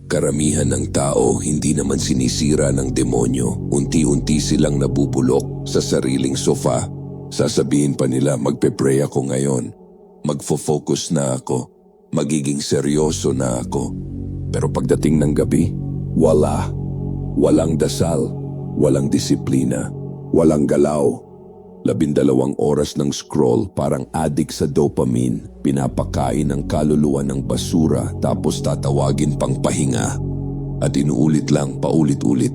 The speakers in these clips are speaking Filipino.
Karamihan ng tao hindi naman sinisira ng demonyo. Unti-unti silang nabubulok sa sariling sofa. Sasabihin pa nila, magpe-pray ako ngayon. Magfo-focus na ako. Magiging seryoso na ako. Pero pagdating ng gabi, wala. Walang dasal. Walang disiplina. Walang galaw. 12 oras ng scroll, parang addict sa dopamine. Pinapakain ang kaluluwa ng basura tapos tatawagin pang pahinga. At inuulit lang paulit-ulit.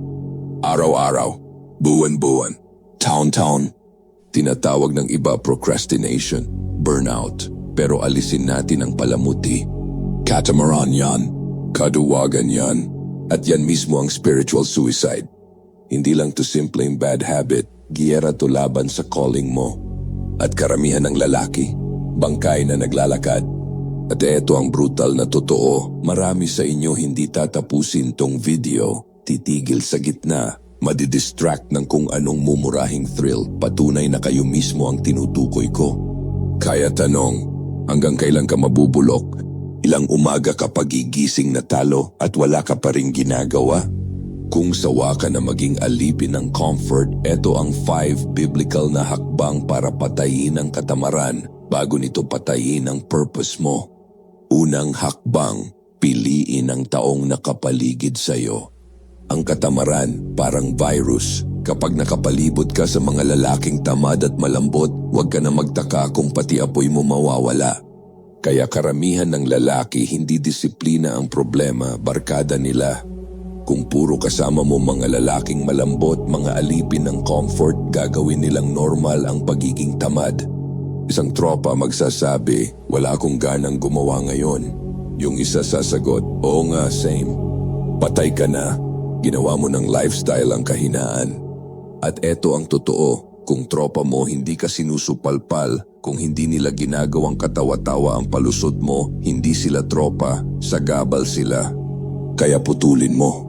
Araw-araw, buwan-buwan, taon-taon. Tinatawag ng iba procrastination, burnout. Pero alisin natin ang palamuti. Catamaran yan. Kaduwagan yan. At yan mismo ang spiritual suicide. Hindi lang to simpleng bad habit. Giyera to laban sa calling mo. At karamihan ng lalaki, bangkay na naglalakad. At eto ang brutal na totoo, marami sa inyo hindi tatapusin tong video, titigil sa gitna, madidistract ng kung anong mumurahing thrill, patunay na kayo mismo ang tinutukoy ko. Kaya tanong, hanggang kailan ka mabubulok? Ilang umaga ka pagigising na talo at wala ka pa ring ginagawa? Kung sawa ka na maging alipin ng comfort, eto ang 5 biblical na hakbang para patayin ang katamaran bago nito patayin ang purpose mo. Unang hakbang, piliin ang taong nakapaligid sa'yo. Ang katamaran parang virus. Kapag nakapalibot ka sa mga lalaking tamad at malambot, huwag ka na magtaka kung pati apoy mo mawawala. Kaya karamihan ng lalaki hindi disiplina ang problema, barkada nila. Kung puro kasama mo mga lalaking malambot, mga alipin ng comfort, gagawin nilang normal ang pagiging tamad. Isang tropa magsasabi, wala akong ganang gumawa ngayon. Yung isa sasagot, oo nga, same. Patay ka na, ginawa mo ng lifestyle ang kahinaan. At eto ang totoo, kung tropa mo hindi ka sinusupalpal, kung hindi nila ginagawang katawa-tawa ang palusot mo, hindi sila tropa, sagabal sila. Kaya putulin mo.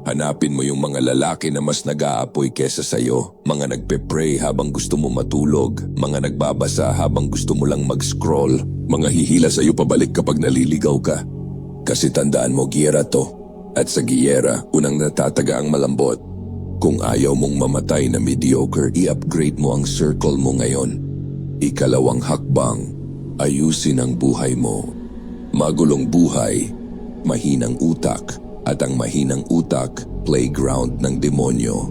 Hanapin mo yung mga lalaki na mas nag-aapoy kesa sa'yo, mga nagpe-pray habang gusto mo matulog, mga nagbabasa habang gusto mo lang mag-scroll, mga hihila sa'yo pabalik kapag naliligaw ka. Kasi tandaan mo, giyera to. At sa giyera, unang natataga ang malambot. Kung ayaw mong mamatay na mediocre, i-upgrade mo ang circle mo ngayon. Ikalawang hakbang, ayusin ang buhay mo. Magulong buhay, mahinang utak. At ang mahinang utak, playground ng demonyo.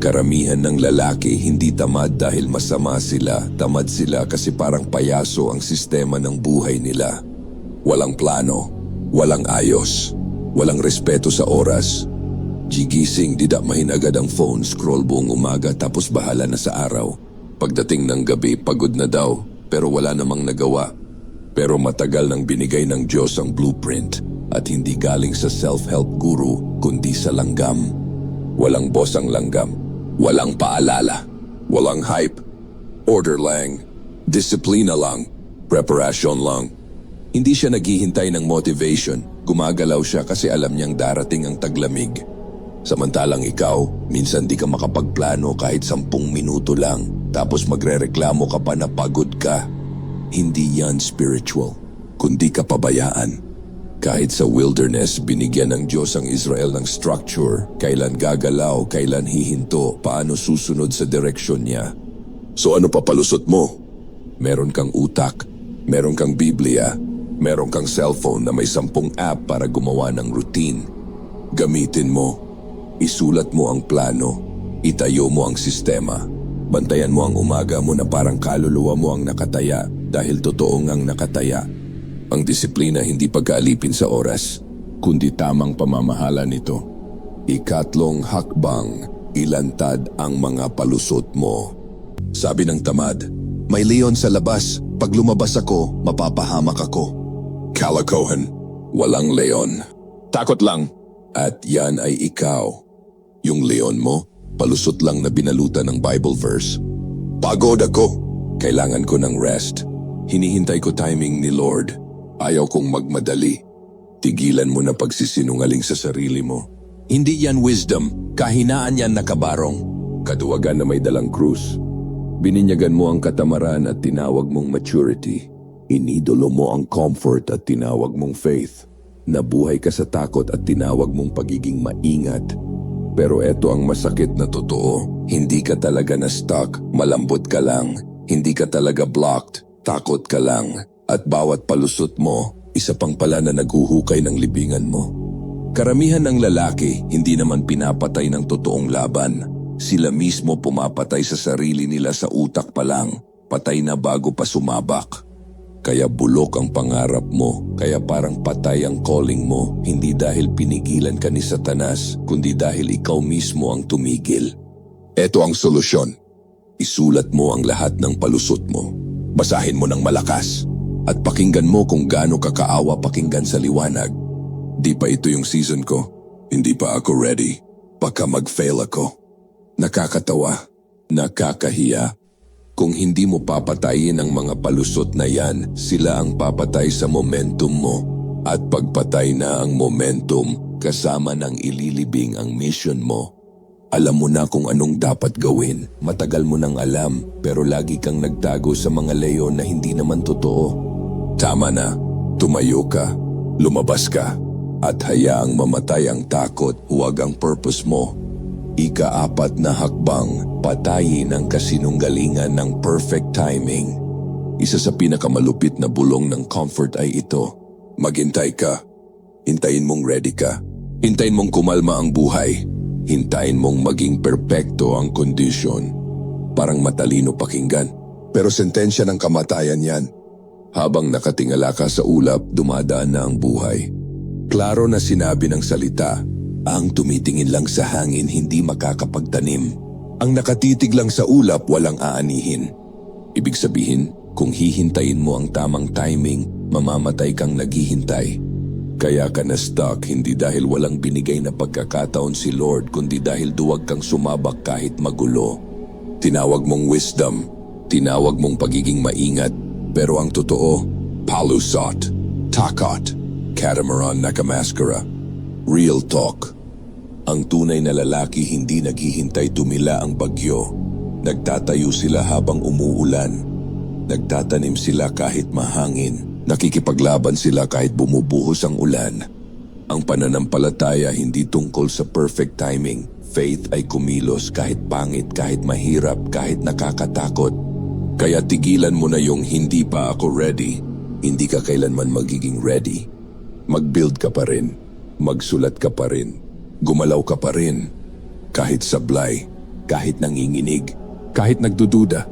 Karamihan ng lalaki hindi tamad dahil masama sila. Tamad sila kasi parang payaso ang sistema ng buhay nila. Walang plano, walang ayos, walang respeto sa oras. Gigising, didakmahin agad ang phone, scroll buong umaga tapos bahala na sa araw. Pagdating ng gabi, pagod na daw, pero wala namang nagawa. Pero matagal nang binigay ng Diyos ang blueprint. At hindi galing sa self-help guru, kundi sa langgam. Walang boss ang langgam. Walang paalala. Walang hype. Order lang. Disiplina lang. Preparasyon lang. Hindi siya naghihintay ng motivation. Gumagalaw siya kasi alam niyang darating ang taglamig. Samantalang ikaw, minsan di ka makapagplano kahit 10 minuto lang. Tapos magrereklamo ka pa na pagod ka. Hindi yan spiritual, kundi kapabayaan. Kahit sa wilderness, binigyan ng Diyos ang Israel ng structure, kailan gagalaw, kailan hihinto, paano susunod sa direksyon niya. So ano papalusot mo? Meron kang utak, meron kang Biblia, meron kang cellphone na may 10 app para gumawa ng routine. Gamitin mo, isulat mo ang plano, itayo mo ang sistema. Bantayan mo ang umaga mo na parang kaluluwa mo ang nakataya dahil totoo ngang nakataya. Ang disiplina hindi pagkaalipin sa oras, kundi tamang pamamahala nito. Ikatlong hakbang, ilantad ang mga palusot mo. Sabi ng tamad, may leon sa labas, pag lumabas ako, mapapahamak ako. Kalokohan, walang leon. Takot lang. At yan ay ikaw. Yung leon mo, palusot lang na binalutan ng Bible verse. Pagod ako. Kailangan ko ng rest. Hinihintay ko timing ni Lord. Ayaw kong magmadali. Tigilan mo na pagsisinungaling sa sarili mo. Hindi yan wisdom, kahinaan yan nakabarong. Kaduwagan na may dalang krus. Bininyagan mo ang katamaran at tinawag mong maturity. Inidolo mo ang comfort at tinawag mong faith. Nabuhay ka sa takot at tinawag mong pagiging maingat. Pero eto ang masakit na totoo. Hindi ka talaga na-stuck, malambot ka lang. Hindi ka talaga blocked, takot ka lang. At bawat palusot mo, isa pang pala na naghuhukay ng libingan mo. Karamihan ng lalaki hindi naman pinapatay ng totoong laban. Sila mismo pumapatay sa sarili nila sa utak pa lang. Patay na bago pa sumabak. Kaya bulok ang pangarap mo, kaya parang patay ang calling mo, hindi dahil pinigilan ka ni Satanas, kundi dahil ikaw mismo ang tumigil. Ito ang solusyon. Isulat mo ang lahat ng palusot mo. Basahin mo ng malakas. At pakinggan mo kung gaano kakaawa pakinggan sa liwanag. Di pa ito yung season ko. Hindi pa ako ready. Baka mag-fail ako. Nakakatawa. Nakakahiya. Kung hindi mo papatayin ang mga palusot na yan, sila ang papatay sa momentum mo. At pagpatay na ang momentum, kasama ng ililibing ang mission mo. Alam mo na kung anong dapat gawin. Matagal mo nang alam, pero lagi kang nagtago sa mga leyon na hindi naman totoo. Tama na. Tumayo ka. Lumabas ka. At hayaang mamatay ang takot, huwag ang purpose mo. Ika-4 na hakbang, patayin ang kasinunggalingan ng perfect timing. Isa sa pinakamalupit na bulong ng comfort ay ito. Maghintay ka. Hintayin mong ready ka. Hintayin mong kumalma ang buhay. Hintayin mong maging perpekto ang kondisyon. Parang matalino pakinggan. Pero sentensya ng kamatayan yan. Habang nakatingala ka sa ulap, dumadaan na ang buhay. Klaro na sinabi ng salita, ang tumitingin lang sa hangin hindi makakapagtanim. Ang nakatitig lang sa ulap walang aanihin. Ibig sabihin, kung hihintayin mo ang tamang timing, mamamatay kang naghihintay. Kaya ka na-stuck hindi dahil walang binigay na pagkakataon si Lord, kundi dahil duwag kang sumabak kahit magulo. Tinawag mong wisdom, tinawag mong pagiging maingat, pero ang totoo, palusot, takot, catamaran nakamaskara. Real talk. Ang tunay na lalaki hindi naghihintay tumila ang bagyo. Nagtatayo sila habang umuulan. Nagtatanim sila kahit mahangin. Nakikipaglaban sila kahit bumubuhos ang ulan. Ang pananampalataya hindi tungkol sa perfect timing. Faith ay kumilos kahit pangit, kahit mahirap, kahit nakakatakot. Kaya tigilan mo na yung hindi pa ako ready. Hindi ka kailanman magiging ready. Mag-build ka pa rin. Magsulat ka pa rin. Gumalaw ka pa rin. Kahit sablay, kahit nanginginig, kahit nagdududa.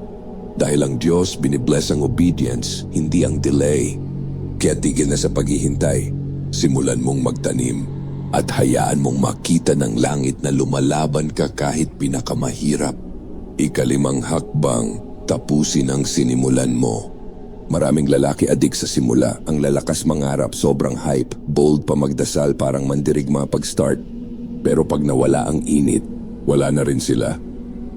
Dahil ang Diyos binibless ang obedience, hindi ang delay. Kaya tigil na sa paghihintay. Simulan mong magtanim at hayaan mong makita ng langit na lumalaban ka kahit pinakamahirap. 5 hakbang, tapusin ang sinimulan mo. Maraming lalaki adik sa simula, ang lalakas mangarap, sobrang hype, bold pa magdasal parang mandirigma pag-start. Pero pag nawala ang init, wala na rin sila.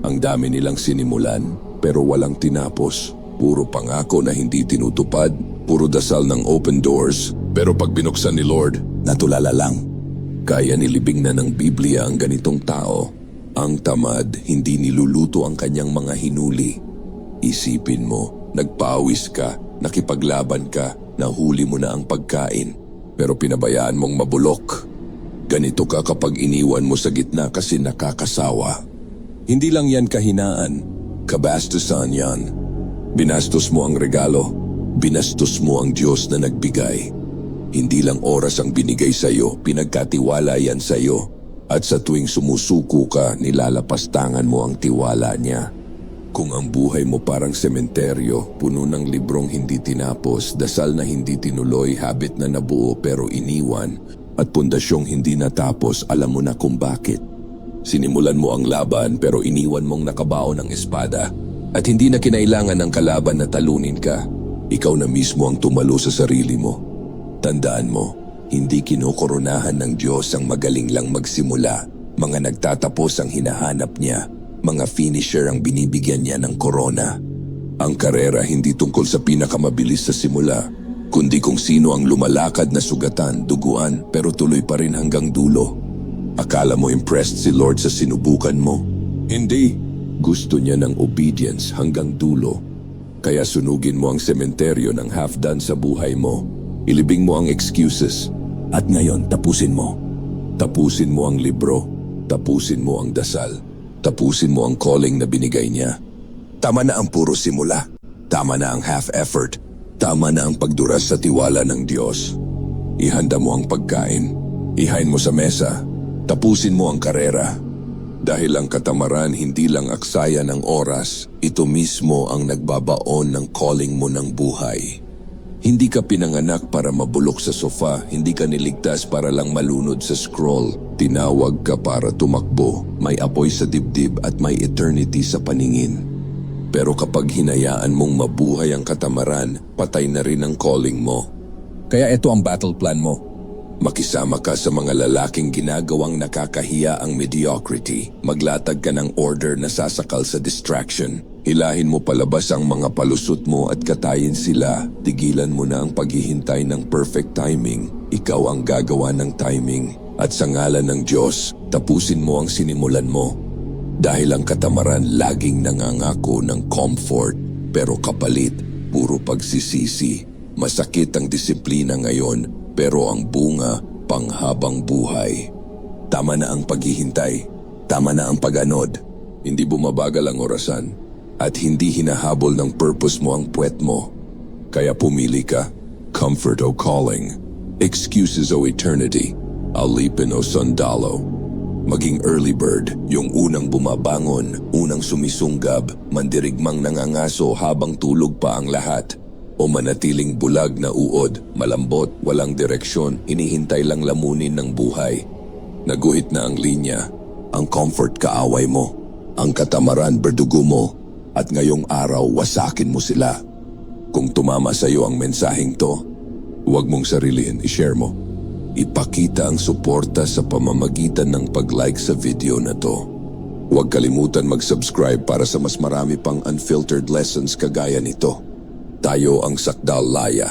Ang dami nilang sinimulan, pero walang tinapos. Puro pangako na hindi tinutupad, puro dasal ng open doors, pero pag binuksan ni Lord, natulala lang. Kaya nilibing na ng Biblia ang ganitong tao. Ang tamad, hindi niluluto ang kanyang mga hinuli. Isipin mo, nagpawis ka, nakipaglaban ka, nahuli mo na ang pagkain, pero pinabayaan mong mabulok. Ganito ka kapag iniwan mo sa gitna kasi nakakasawa. Hindi lang yan kahinaan, kabastusan yan. Binastos mo ang regalo, binastos mo ang Diyos na nagbigay. Hindi lang oras ang binigay sa'yo, pinagkatiwala yan sa'yo. At sa tuwing sumusuko ka, nilalapastangan mo ang tiwala niya. Kung ang buhay mo parang sementeryo, puno ng librong hindi tinapos, dasal na hindi tinuloy, habit na nabuo pero iniwan, at pundasyong hindi natapos, alam mo na kung bakit. Sinimulan mo ang laban pero iniwan mong nakabaon ng espada. At hindi na kinailangan ng kalaban na talunin ka. Ikaw na mismo ang tumalo sa sarili mo. Tandaan mo, hindi kinokoronahan ng Diyos ang magaling lang magsimula. Mga nagtatapos ang hinahanap niya. Mga finisher ang binibigyan niya ng korona. Ang karera hindi tungkol sa pinakamabilis sa simula, kundi kung sino ang lumalakad na sugatan, duguan, pero tuloy pa rin hanggang dulo. Akala mo impressed si Lord sa sinubukan mo? Hindi. Gusto niya ng obedience hanggang dulo. Kaya sunugin mo ang sementeryo ng half-done sa buhay mo. Ilibing mo ang excuses. At ngayon, tapusin mo. Tapusin mo ang libro. Tapusin mo ang dasal. Tapusin mo ang calling na binigay niya. Tama na ang puro simula. Tama na ang half-effort. Tama na ang pagduras sa tiwala ng Diyos. Ihanda mo ang pagkain. Ihain mo sa mesa. Tapusin mo ang karera. Dahil ang katamaran hindi lang aksaya ng oras, ito mismo ang nagbabaon ng calling mo ng buhay. Hindi ka pinanganak para mabulok sa sofa, hindi ka niligtas para lang malunod sa scroll. Tinawag ka para tumakbo, may apoy sa dibdib at may eternity sa paningin. Pero kapag hinayaan mong mabuhay ang katamaran, patay na rin ang calling mo. Kaya ito ang battle plan mo. Makisama ka sa mga lalaking ginagawang nakakahiya ang mediocrity. Maglatag ka ng order na sasakal sa distraction. Hilahin mo palabas ang mga palusot mo at katayin sila. Tigilan mo na ang paghihintay ng perfect timing. Ikaw ang gagawa ng timing. At sa ngalan ng Diyos, tapusin mo ang sinimulan mo. Dahil ang katamaran laging nangangako ng comfort, pero kapalit, puro pagsisisi. Masakit ang disiplina ngayon, pero ang bunga, panghabang buhay. Tama na ang paghihintay. Tama na ang pag-anod. Hindi bumabagal ang orasan. At hindi hinahabol ng purpose mo ang puwet mo. Kaya pumili ka. Comfort o calling. Excuses o eternity. Alipin o sundalo. Maging early bird, yung unang bumabangon, unang sumisunggab, mandirigmang nangangaso habang tulog pa ang lahat. O manatiling bulag na uod, malambot, walang direksyon, hinihintay lang lamunin ng buhay. Naguhit na ang linya, ang comfort kaaway mo, ang katamaran berdugo mo, at ngayong araw wasakin mo sila. Kung tumama sa iyo ang mensaheng to, huwag mong sarilin, i-share mo. Ipakita ang suporta sa pamamagitan ng pag-like sa video na to. Huwag kalimutan mag-subscribe para sa mas marami pang unfiltered lessons kagaya nito. Tayo ang Sakdal Laya.